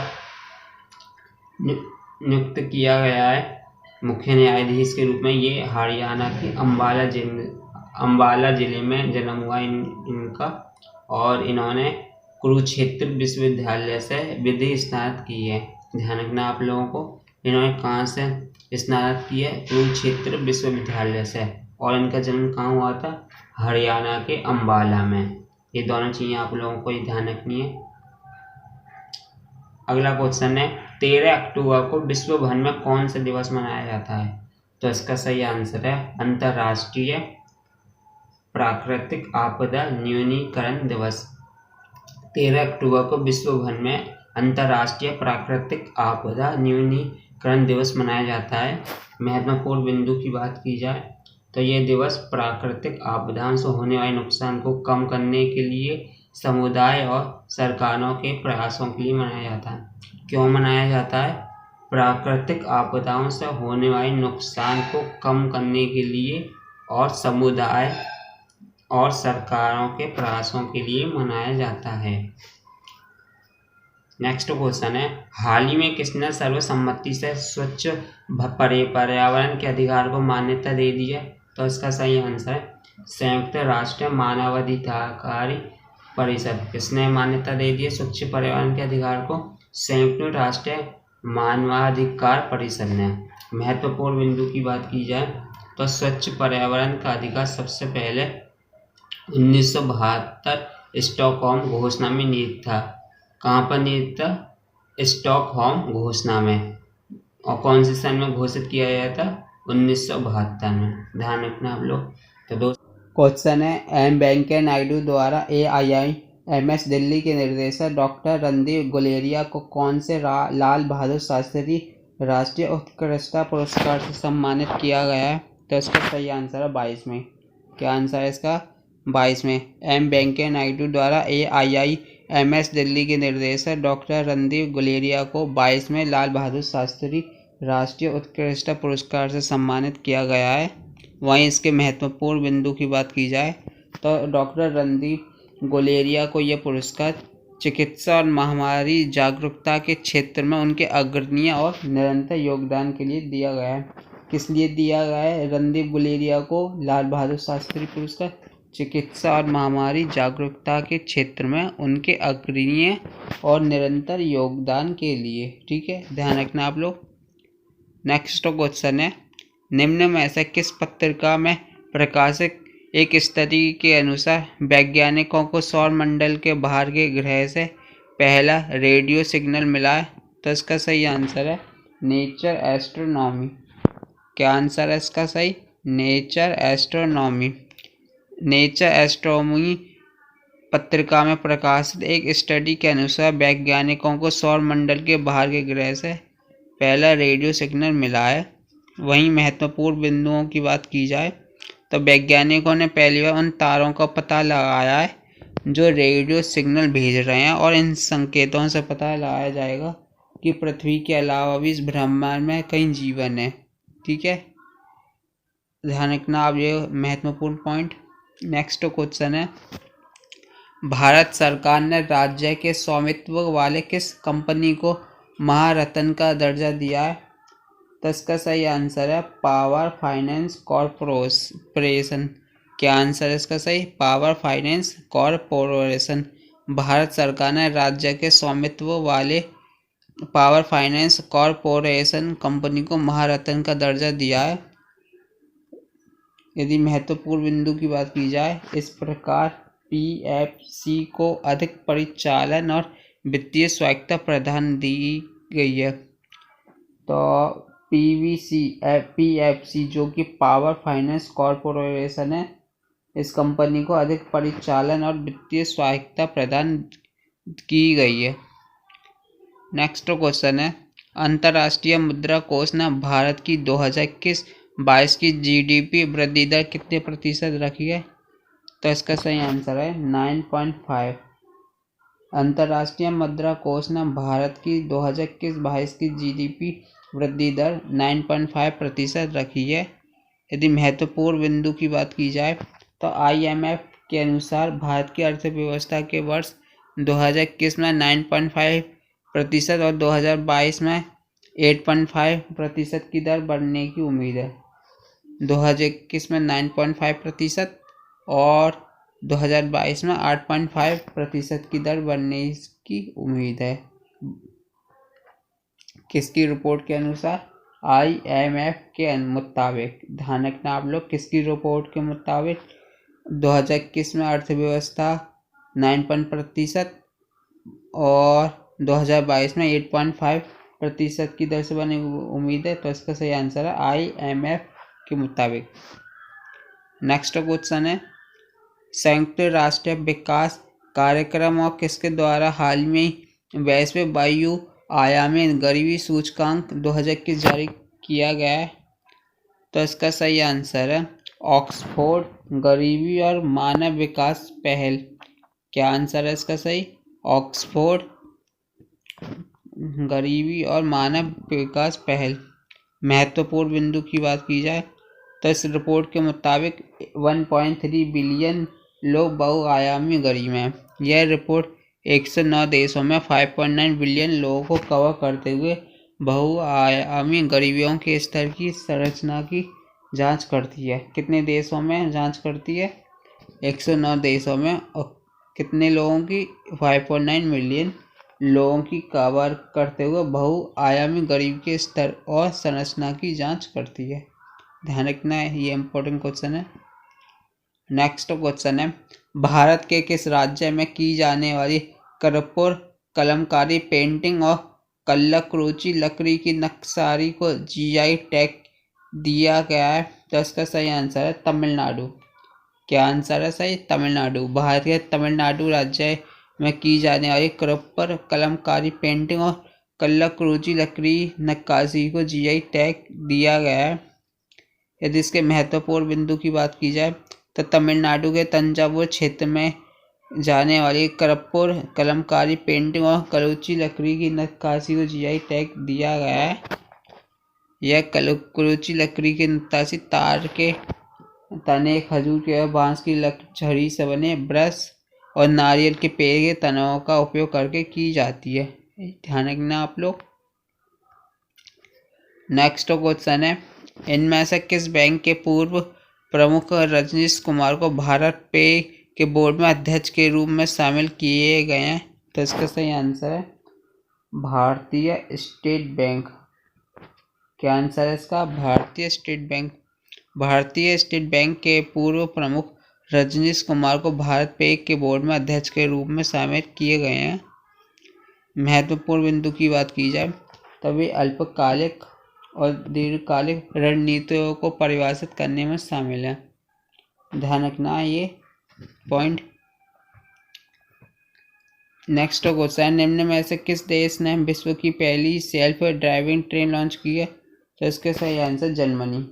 नियुक्त किया गया है मुख्य न्यायाधीश के रूप में, ये हरियाणा के अम्बाला जिले में जन्म हुआ इनका, और इन्होंने कुरुक्षेत्र विश्वविद्यालय से विधि स्नातक की है। ध्यान रखना आप लोगों को, इन्होंने कहाँ से स्नातक की है? कुरुक्षेत्र विश्वविद्यालय से। और इनका जन्म कहाँ हुआ था? हरियाणा के अम्बाला में। ये दोनों चीज़ें आप लोगों को ध्यान रखनी है। अगला क्वेश्चन है 13 अक्टूबर को विश्व भर में कौन सा दिवस मनाया जाता है? तो इसका सही आंसर है अंतर्राष्ट्रीय प्राकृतिक आपदा न्यूनीकरण दिवस। 13 अक्टूबर को विश्व भर में अंतर्राष्ट्रीय प्राकृतिक आपदा न्यूनीकरण दिवस मनाया जाता है। महत्वपूर्ण बिंदु की बात की जाए तो ये दिवस प्राकृतिक आपदाओं से होने वाले नुकसान को कम करने के लिए समुदाय और सरकारों के प्रयासों के लिए मनाया जाता है। क्यों मनाया जाता है? प्राकृतिक आपदाओं से होने वाले नुकसान को कम करने के लिए और समुदाय और सरकारों के प्रयासों के लिए मनाया जाता है। नेक्स्ट क्वेश्चन है हाल ही में किसने सर्वसम्मति से स्वच्छ पर्यावरण के अधिकार को मान्यता दे दी है? तो इसका सही आंसर है संयुक्त राष्ट्र मानवाधिकार परिषद। किसने मान्यता दे दी है स्वच्छ पर्यावरण के अधिकार को? संयुक्त राष्ट्र मानवाधिकार परिषद ने। महत्वपूर्ण बिंदु की बात की जाए तो स्वच्छ पर्यावरण का अधिकार सबसे पहले 1972 स्टॉकहोम घोषणा में निहित था। कहाँ पर निहित था? स्टॉकहोम घोषणा में। और कौन से सन में घोषित किया गया था? 1972 में। ध्यान रखना आप लोग। तो दोस्तों क्वेश्चन है एम वेंकैया नायडू द्वारा AIIMS दिल्ली के निर्देशक डॉक्टर रणदीप गुलेरिया को कौन से लाल बहादुर शास्त्री राष्ट्रीय उत्कृष्टता पुरस्कार से सम्मानित किया गया है? तो इसका सही आंसर है 22 में। क्या आंसर है इसका? 22 में। एम वेंकैया नायडू द्वारा AIIMS दिल्ली के निर्देशक डॉक्टर रणदीप गुलेरिया को 22 में लाल बहादुर शास्त्री राष्ट्रीय उत्कृष्टता पुरस्कार से सम्मानित किया गया है। वहीं इसके महत्वपूर्ण बिंदु की बात की जाए तो डॉक्टर रणदीप गुलेरिया को यह पुरस्कार चिकित्सा और महामारी जागरूकता के क्षेत्र में उनके अग्रणीय और निरंतर योगदान के लिए दिया गया है। किस लिए दिया गया है रणदीप गुलेरिया को लाल बहादुर शास्त्री पुरस्कार? चिकित्सा और महामारी जागरूकता के क्षेत्र में उनके अग्रणीय और निरंतर योगदान के लिए। ठीक है, ध्यान रखना आप लोग। नेक्स्ट क्वेश्चन है निम्न में से किस पत्रिका में प्रकाशित एक स्टडी के अनुसार वैज्ञानिकों को सौर मंडल के बाहर के ग्रह से पहला रेडियो सिग्नल मिला है? तो इसका सही आंसर है नेचर एस्ट्रोनॉमी। क्या आंसर है इसका सही? Nature astronomy. नेचर एस्ट्रोनॉमी पत्रिका में प्रकाशित एक स्टडी के अनुसार वैज्ञानिकों को सौर मंडल के बाहर के ग्रह से पहला रेडियो सिग्नल मिला है। वहीं महत्वपूर्ण बिंदुओं की बात की जाए तो वैज्ञानिकों ने पहली बार उन तारों का पता लगाया है जो रेडियो सिग्नल भेज रहे हैं, और इन संकेतों से पता लगाया जाएगा कि पृथ्वी के अलावा भी इस ब्रह्मांड में कहीं जीवन है। ठीक है, ध्यान रखना आप ये महत्वपूर्ण पॉइंट। नेक्स्ट क्वेश्चन है भारत सरकार ने राज्य के स्वामित्व वाले किस कंपनी को महारत्न का दर्जा दिया है? तो इसका सही आंसर है पावर फाइनेंस कॉरपोरेशन। क्या आंसर है इसका सही? Power finance corporation. भारत सरकार ने राज्य के स्वामित्व वाले पावर फाइनेंस कॉरपोरेशन कंपनी को महारत्न का दर्जा दिया है। यदि महत्वपूर्ण बिंदु की बात की जाए इस प्रकार PFC को अधिक परिचालन और वित्तीय स्वायत्तता प्रदान दी गई है। तो PFC जो कि पावर फाइनेंस कॉरपोरेशन है, इस कंपनी को अधिक परिचालन और वित्तीय स्वायत्तता प्रदान की गई है। नेक्स्ट क्वेश्चन है अंतर्राष्ट्रीय मुद्रा कोष ने भारत की 2021-22 की GDP वृद्धि दर कितने प्रतिशत रखी है? तो इसका सही आंसर है 9.5। अंतर्राष्ट्रीय मुद्रा कोष ने भारत की 2021-22 की GDP वृद्धि दर 9.5% रखी है। यदि महत्वपूर्ण बिंदु की बात की जाए तो IMF के अनुसार भारत की अर्थव्यवस्था के वर्ष 2021 में 9.5% और 2022 में 8.5% की दर बढ़ने की उम्मीद है। 2021 में 9.5% और 2022 में 8.5% की दर बनने की उम्मीद है। किसकी रिपोर्ट के अनुसार? IMF के मुताबिक। ध्यान रखना आप लोग, किसकी रिपोर्ट के मुताबिक? 2021 में अर्थव्यवस्था 9% और 2022 में 8.5% की दर से बनने की उम्मीद है। तो इसका सही आंसर है IMF के मुताबिक। नेक्स्ट क्वेश्चन है, संयुक्त राष्ट्र विकास कार्यक्रम और किसके द्वारा हाल में वैश्विक वायु आयामी गरीबी सूचकांक 2021 जारी किया गया है? तो इसका सही आंसर है ऑक्सफोर्ड गरीबी और मानव विकास पहल। क्या आंसर है इसका सही? ऑक्सफोर्ड गरीबी और मानव विकास पहल। महत्वपूर्ण बिंदु की बात की जाए तो इस रिपोर्ट के मुताबिक 1.3 बिलियन लोग बहुआयामी गरीब हैं। यह रिपोर्ट 109 देशों में 5.9 बिलियन लोगों को कवर करते हुए बहुआयामी गरीबियों के स्तर की संरचना की जांच करती है। कितने देशों में जांच करती है? 109 देशों में। और कितने लोगों की? 5.9 मिलियन लोगों की कवर करते हुए बहुआयामी गरीब के स्तर और संरचना की जांच करती है। ध्यान रखना है, ये इम्पोर्टेंट क्वेश्चन है। नेक्स्ट क्वेश्चन है, भारत के किस राज्य में की जाने वाली कर्पूर कलमकारी पेंटिंग और कल्लकुरुचि लकड़ी की नक्काशी को GI टैग दिया गया है? तो इसका सही आंसर है तमिलनाडु। क्या आंसर है सही? तमिलनाडु। भारत के तमिलनाडु राज्य में की जाने वाली कर्पूर कलमकारी पेंटिंग और कल्लकुरुचि लकड़ी नक्काशी को GI टैग दिया गया है। यदि इसके महत्वपूर्ण बिंदु की बात की जाए तो तमिलनाडु के तंजावुर क्षेत्र में जाने वाली कर्पूर कलमकारी पेंटिंग और कल्लकुरुचि लकड़ी की नक्काशी को GI टैग दिया गया है। यह कल्लकुरुचि लकड़ी की नक्काशी तार के तने, खजूर के और बांस की छड़ी से बने ब्रश और नारियल के पेड़ के तनों का उपयोग करके की जाती है। ध्यान रखना आप लोग। नेक्स्ट क्वेश्चन है, इनमें से किस बैंक के पूर्व प्रमुख रजनीश कुमार को भारत पे के बोर्ड में अध्यक्ष के रूप में शामिल किए गए हैं? तो इसका सही आंसर है भारतीय स्टेट बैंक। क्या आंसर है इसका? भारतीय स्टेट बैंक। भारतीय स्टेट बैंक के पूर्व प्रमुख रजनीश कुमार को भारत पे के बोर्ड में अध्यक्ष के रूप में शामिल किए गए हैं। महत्वपूर्ण बिंदु की बात की जाए तो वे अल्पकालिक और दीर्घकालिक रणनीतियों को परिभाषित करने में शामिल है। ध्यान रखना है ये पॉइंट। नेक्स्ट क्वेश्चन, निम्न में से किस देश ने विश्व की पहली सेल्फ ड्राइविंग ट्रेन लॉन्च की है? तो इसके सही आंसर जर्मनी।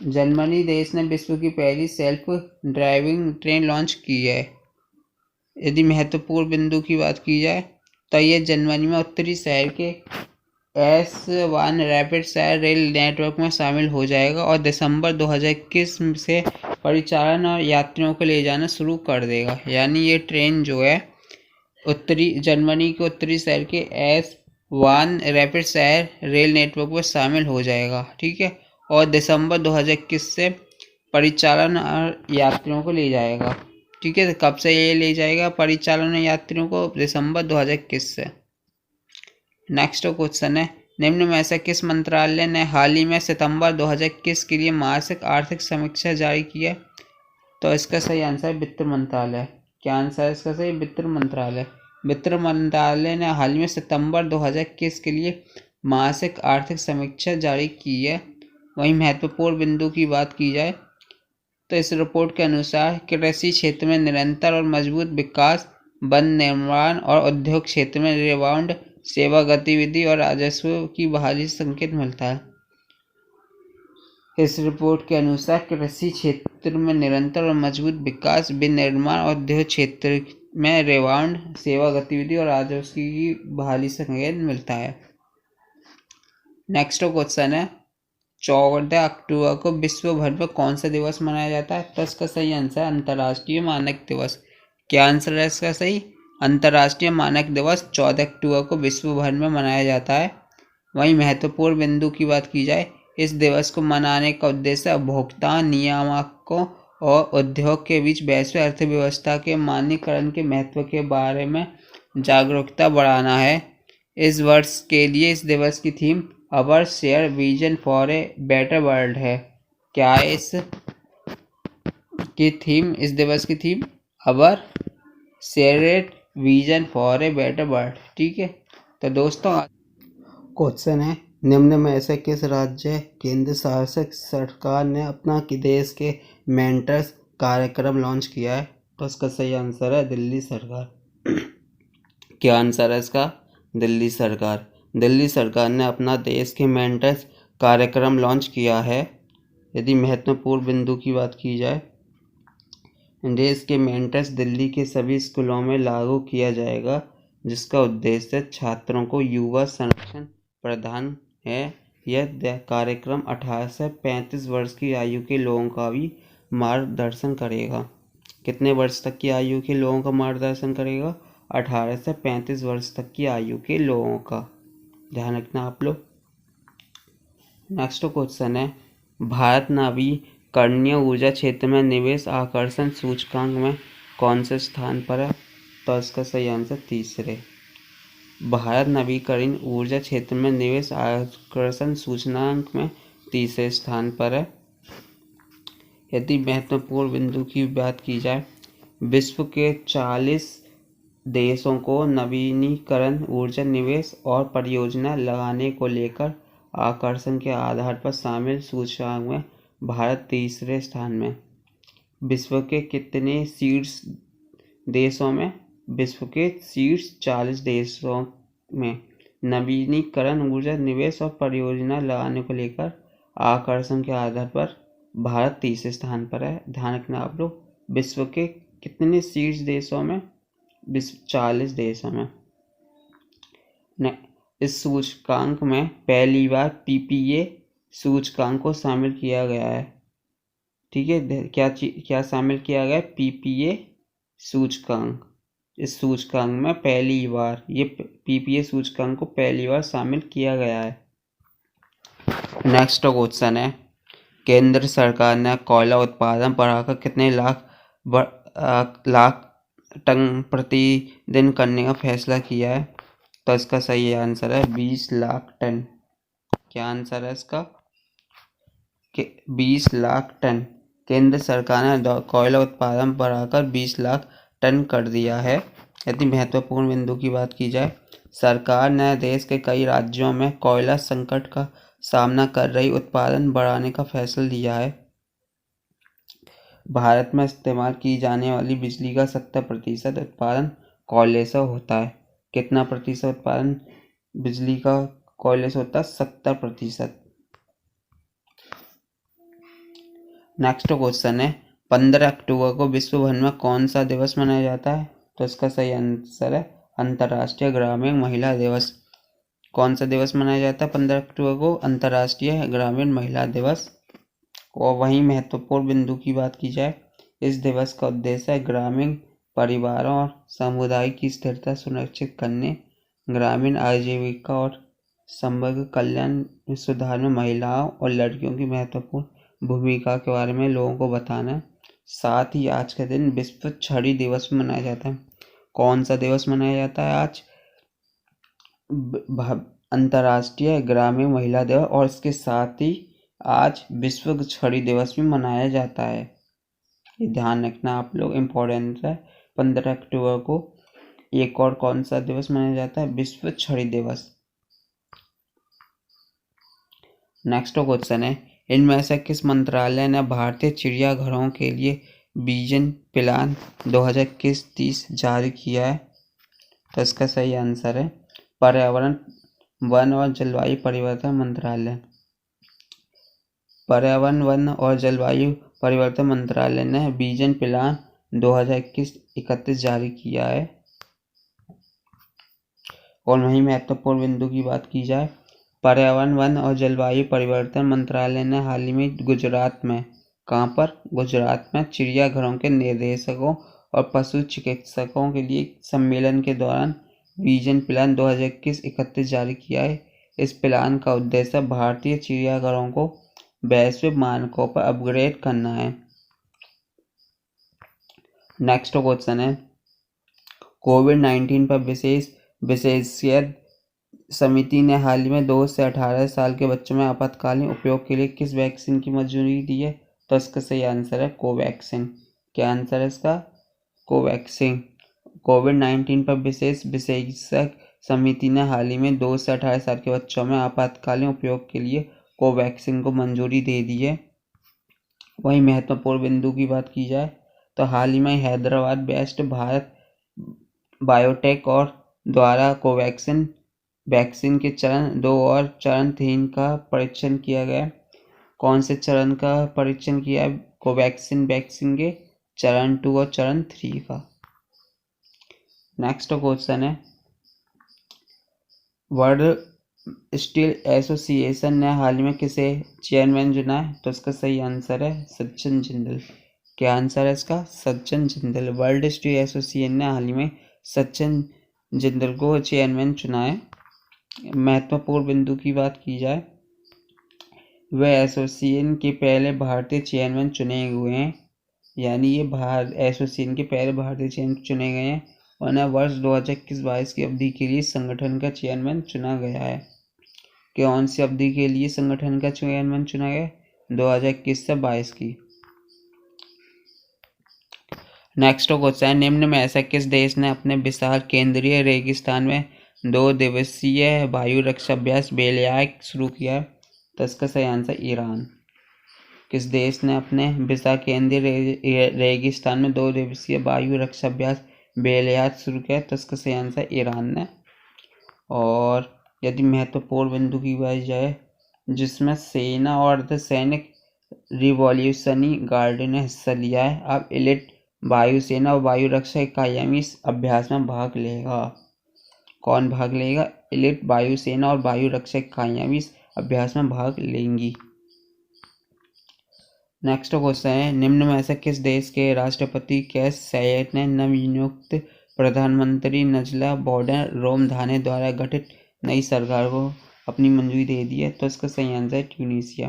जर्मनी देश ने विश्व की पहली सेल्फ ड्राइविंग ट्रेन लॉन्च की है। यदि महत्वपूर्ण बिंदु की बात की जाए तो यह जर्मनी में उत्तरी शहर के S1 रैपिड शहर रेल नेटवर्क में शामिल हो जाएगा और दिसंबर 2021 से परिचालन और यात्रियों को ले जाना शुरू कर देगा। यानी ये ट्रेन जो है उत्तरी जर्मनी के उत्तरी शहर के S1 रैपिड शहर रेल नेटवर्क में शामिल हो जाएगा। ठीक है, और दिसंबर 2021 से परिचालन और यात्रियों को ले जाएगा। ठीक है, तो कब से ये ले जाएगा परिचालन और यात्रियों को? दिसंबर 2021 से। नेक्स्ट क्वेश्चन है, निम्न में से किस मंत्रालय ने हाल ही में सितंबर 2021 के लिए मासिक आर्थिक समीक्षा जारी की है? तो इसका सही आंसर है वित्त मंत्रालय। क्या आंसर है इसका सही? वित्त मंत्रालय। वित्त मंत्रालय ने हाल ही में सितंबर 2021 के लिए मासिक आर्थिक समीक्षा जारी की है। वहीं महत्वपूर्ण बिंदु की बात की जाए तो इस रिपोर्ट के अनुसार कृषि क्षेत्र में निरंतर और मजबूत विकास, वन निर्माण और उद्योग क्षेत्र में रिबाउंड, सेवा गतिविधि और राजस्व की बहाली से संकेत मिलता है। इस रिपोर्ट के अनुसार कृषि क्षेत्र में निरंतर और मजबूत विकास, विनिर्माण और उद्योग क्षेत्र में रिबाउंड, सेवा गतिविधि और राजस्व की बहाली से संकेत मिलता है। नेक्स्ट क्वेश्चन है, 14 अक्टूबर को विश्व भर में कौन सा दिवस मनाया जाता है? तो इसका सही आंसर है अंतर्राष्ट्रीय मानक दिवस। क्या आंसर है इसका सही? अंतर्राष्ट्रीय मानक दिवस 14 अक्टूबर को विश्व भर में मनाया जाता है। वहीं महत्वपूर्ण बिंदु की बात की जाए, इस दिवस को मनाने का उद्देश्य उपभोक्ता, नियामकों और उद्योग के बीच वैश्विक अर्थव्यवस्था के मानकीकरण के महत्व के बारे में जागरूकता बढ़ाना है। इस वर्ष के लिए इस दिवस की theme our share vision for a better world है। क्या है इस दिवस की theme? Our share vision for a better world. ठीक है, तो दोस्तों क्वेश्चन है, निम्न में से किस राज्य केंद्र शासित सरकार ने अपना देश के मेंटर्स कार्यक्रम लॉन्च किया है? तो इसका सही आंसर है दिल्ली सरकार। क्या आंसर है इसका? दिल्ली सरकार। दिल्ली सरकार ने अपना देश के मेंटर्स कार्यक्रम लॉन्च किया है। यदि महत्वपूर्ण बिंदु की बात की जाए, देश के मेंटर्स दिल्ली के सभी स्कूलों में लागू किया जाएगा, जिसका उद्देश्य छात्रों को युवा संरक्षण प्रदान है। यह कार्यक्रम 18 से 35 वर्ष की आयु के लोगों का भी मार्गदर्शन करेगा। कितने वर्ष तक की आयु के लोगों का मार्गदर्शन करेगा? 18 से 35 वर्ष तक की आयु के लोगों का, ध्यान रखना आप लोग। नेक्स्ट क्वेश्चन है, भारत नवीकरणीय ऊर्जा क्षेत्र में निवेश आकर्षण सूचकांक में कौन से स्थान पर है? तो इसका सही आंसर तीसरे। भारत नवीकरणीय ऊर्जा क्षेत्र में निवेश आकर्षण सूचकांक में तीसरे स्थान पर है। यदि महत्वपूर्ण बिंदु की बात की जाए, विश्व के 40 देशों को नवीनीकरण ऊर्जा निवेश और परियोजना लगाने को लेकर आकर्षण के आधार पर शामिल सूचकांक में भारत तीसरे स्थान में। विश्व के कितने शीर्ष देशों में? विश्व के शीर्ष 40 देशों में नवीनीकरण ऊर्जा निवेश और परियोजना लगाने को लेकर आकर्षण के आधार पर भारत तीसरे स्थान पर है। ध्यान रखना आप लोग, विश्व के कितने शीर्ष देशों में? विश्व 40 देशों में। इस सूचकांक में पहली बार पीपीए सूचकांक को शामिल किया गया है। ठीक है, क्या शामिल किया गया? पीपीए सूचकांक। इस सूचकांक में पहली बार ये पीपीए सूचकांक को पहली बार शामिल किया गया है। नेक्स्ट क्वेश्चन है, केंद्र सरकार ने कोयला उत्पादन बढ़ाकर कितने लाख टन प्रतिदिन करने का फैसला किया है? तो इसका सही आंसर है 20 लाख टन। क्या आंसर है इसका? 20 लाख टन। केंद्र सरकार ने कोयला उत्पादन बढ़ाकर 20 लाख टन कर दिया है। यदि महत्वपूर्ण बिंदु की बात की जाए, सरकार ने देश के कई राज्यों में कोयला संकट का सामना कर रही उत्पादन बढ़ाने का फैसला लिया है। भारत में इस्तेमाल की जाने वाली बिजली का 70% उत्पादन कोयले से होता है। कितना प्रतिशत उत्पादन बिजली का कोयले से होता है? 70%। नेक्स्ट क्वेश्चन है, 15 अक्टूबर को विश्व भर में कौन सा दिवस मनाया जाता है? तो इसका सही आंसर है अंतर्राष्ट्रीय ग्रामीण महिला दिवस। कौन सा दिवस मनाया जाता है 15 अक्टूबर को? अंतर्राष्ट्रीय ग्रामीण महिला दिवस। और वहीं महत्वपूर्ण बिंदु की बात की जाए, इस दिवस का उद्देश्य है ग्रामीण परिवारों और समुदाय की स्थिरता सुनिश्चित करने, ग्रामीण आजीविका और समग्र कल्याण में सुधार में महिलाओं और लड़कियों की महत्वपूर्ण भूमिका के बारे में लोगों को बताना है। साथ ही आज के दिन विश्व छड़ी दिवस मनाया जाता है। कौन सा दिवस मनाया जाता है आज? अंतर्राष्ट्रीय ग्रामीण महिला दिवस, और इसके साथ ही आज विश्व छड़ी दिवस भी मनाया जाता है। ये ध्यान रखना आप लोग, इम्पोर्टेंट है। 15 अक्टूबर को एक और कौन सा दिवस मनाया जाता है? विश्व छड़ी दिवस। नेक्स्ट क्वेश्चन है, इनमें से किस मंत्रालय ने भारतीय चिड़ियाघरों के लिए विजन प्लान 2021-30 जारी किया है? तो इसका सही आंसर है पर्यावरण, वन और जलवायु परिवर्तन मंत्रालय। पर्यावरण, वन और जलवायु परिवर्तन मंत्रालय ने विजन प्लान 2021-31 जारी किया है। और वहीं महत्वपूर्ण बिंदु की बात की जाए, पर्यावरण, वन और जलवायु परिवर्तन मंत्रालय ने हाल ही में गुजरात में, कहाँ पर? गुजरात में चिड़ियाघरों के निदेशकों और पशु चिकित्सकों के लिए सम्मेलन के दौरान विजन प्लान 2021-31 जारी किया है। इस प्लान का उद्देश्य भारतीय चिड़ियाघरों को वैश्विक मानकों पर अपग्रेड करना है। नेक्स्ट क्वेश्चन है, कोविड-19 पर विशेषज्ञ समिति ने हाल ही में 2 से 18 साल के बच्चों में आपातकालीन उपयोग के लिए किस वैक्सीन की मंजूरी दी है? तो इसका सही आंसर है कोवैक्सीन। क्या आंसर है इसका? कोवैक्सीन। कोविड-19 पर विशेषज्ञ समिति ने हाल ही में 2 से 18 साल के बच्चों में आपातकालीन उपयोग के लिए कोवैक्सीन को मंजूरी दे दी है। वहीं महत्वपूर्ण बिंदु की बात की जाए तो हाल ही में हैदराबाद बेस्ड भारत बायोटेक और द्वारा कोवैक्सीन वैक्सीन के चरण 2 और चरण 3 का परीक्षण किया गया। कौन से चरण का परीक्षण किया? कोवैक्सीन वैक्सीन के चरण 2 और चरण 3 का। नेक्स्ट क्वेश्चन है, वर्ल्ड स्टील एसोसिएशन ने हाल ही में किसे चेयरमैन चुना है? तो इसका सही आंसर है सचिन जिंदल। क्या आंसर है इसका? Sachin Jindal. World steel association ने हाल ही में सचिन जिंदल को चेयरमैन चुना है। महत्वपूर्ण बिंदु की बात की जाए, वे एसोसिएशन के पहले भारतीय चेयरमैन चुने हुए हैं, यानी ये एसोसिएशन के पहले भारतीय चेयरमैन चुने गए हैं। उन्हें वर्ष 2021-22 की अवधि के लिए संगठन का चेयरमैन चुना गया है। कौन सी अवधि के लिए संगठन का चेयरमैन चुना गया? 2021 से 22 की। नेक्स्ट क्वेश्चन, निम्न में ऐसा किस देश ने अपने विशाल केंद्रीय रेगिस्तान में 2 दिवसीय वायु रक्षा अभ्यास बेलियाक शुरू किया है? तो इसका सही आंसर ईरान। किस देश ने अपने विशाल केंद्रीय रेगिस्तान में 2 दिवसीय वायु रक्षा अभ्यास बेलियाक शुरू किया? तो इसका सही आंसर ईरान ने। और यदि महत्वपूर्ण बिंदु की बात जाए, जिसमें सेना और अर्धसैनिक रिवॉल्यूशनरी गार्ड ने हिस्सा लिया है। अब एलिट वायुसेना और वायु रक्षा इकाइयां भी इस अभ्यास में भाग लेगा। कौन भाग लेगा? एलिट वायुसेना और वायु रक्षा इकाइयां भी इस अभ्यास में भाग लेंगी। नेक्स्ट क्वेश्चन है, निम्न में से किस देश के राष्ट्रपति कैस सैयद ने नवनियुक्त प्रधानमंत्री नजला बोर्डन रोमधाने द्वारा गठित नई सरकार को अपनी मंजूरी दे दी है? तो इसका सही आंसर है ट्यूनीशिया।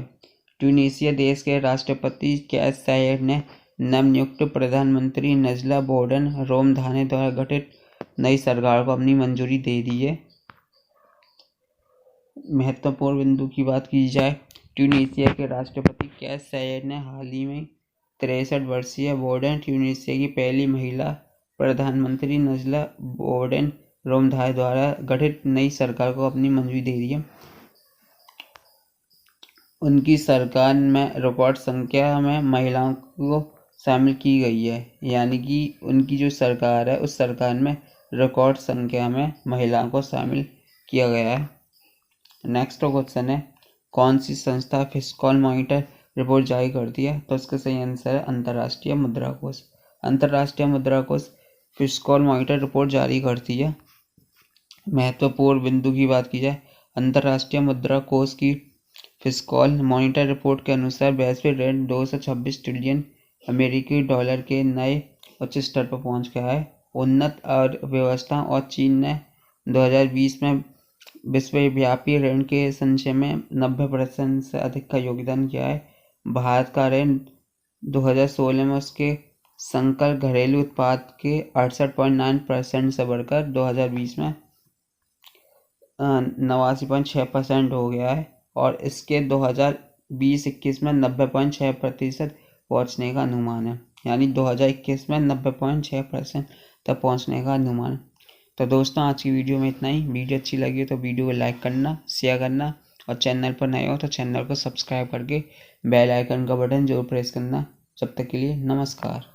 ट्यूनीशिया देश के राष्ट्रपति कैस सैयद ने नवनियुक्त प्रधानमंत्री नजला बोर्डन रोमधाने द्वारा गठित नई सरकार को अपनी मंजूरी दे दी है। महत्वपूर्ण बिंदु की बात की जाए, ट्यूनीशिया के राष्ट्रपति कैस सैयद ने हाल ही में 63 वर्षीय बोर्डन ट्यूनीशिया की पहली महिला प्रधानमंत्री नजला बोर्डन रोमधाने द्वारा गठित नई सरकार को अपनी मंजूरी दे दी है। उनकी सरकार में रिकॉर्ड संख्या में महिलाओं को शामिल की गई है, यानी कि उनकी जो सरकार है उस सरकार में रिकॉर्ड संख्या में महिलाओं को शामिल किया गया है। नेक्स्ट क्वेश्चन है, कौन सी संस्था फिस्कल मॉनिटर रिपोर्ट जारी करती है? तो इसका सही आंसर है अंतर्राष्ट्रीय मुद्रा कोष। अंतर्राष्ट्रीय मुद्रा कोष फिस्कल मॉनिटर रिपोर्ट जारी करती है। महत्वपूर्ण बिंदु की बात की जाए, अंतर्राष्ट्रीय मुद्रा कोष की फिस्कल मॉनिटर रिपोर्ट के अनुसार वैश्विक ऋण 226 ट्रिलियन अमेरिकी डॉलर के नए उच्च स्तर पर पहुंच गया है। उन्नत अर्थव्यवस्था और चीन ने 2020 में विश्वव्यापी ऋण के संचय में 90% से अधिक का योगदान किया है। भारत का ऋण 2016 में उसके संकर घरेलू उत्पाद के 68.9% से बढ़कर 2020 में 89.6% हो गया है और इसके 2020-21 में 90.6% पहुँचने का अनुमान है, यानी 2021 में 90.6% तक पहुँचने का अनुमान। तो दोस्तों आज की वीडियो में इतना ही। वीडियो अच्छी लगी तो वीडियो को लाइक करना, शेयर करना और चैनल पर नए हो तो चैनल को सब्सक्राइब करके बेल आइकन का बटन जरूर प्रेस करना। जब तक के लिए नमस्कार।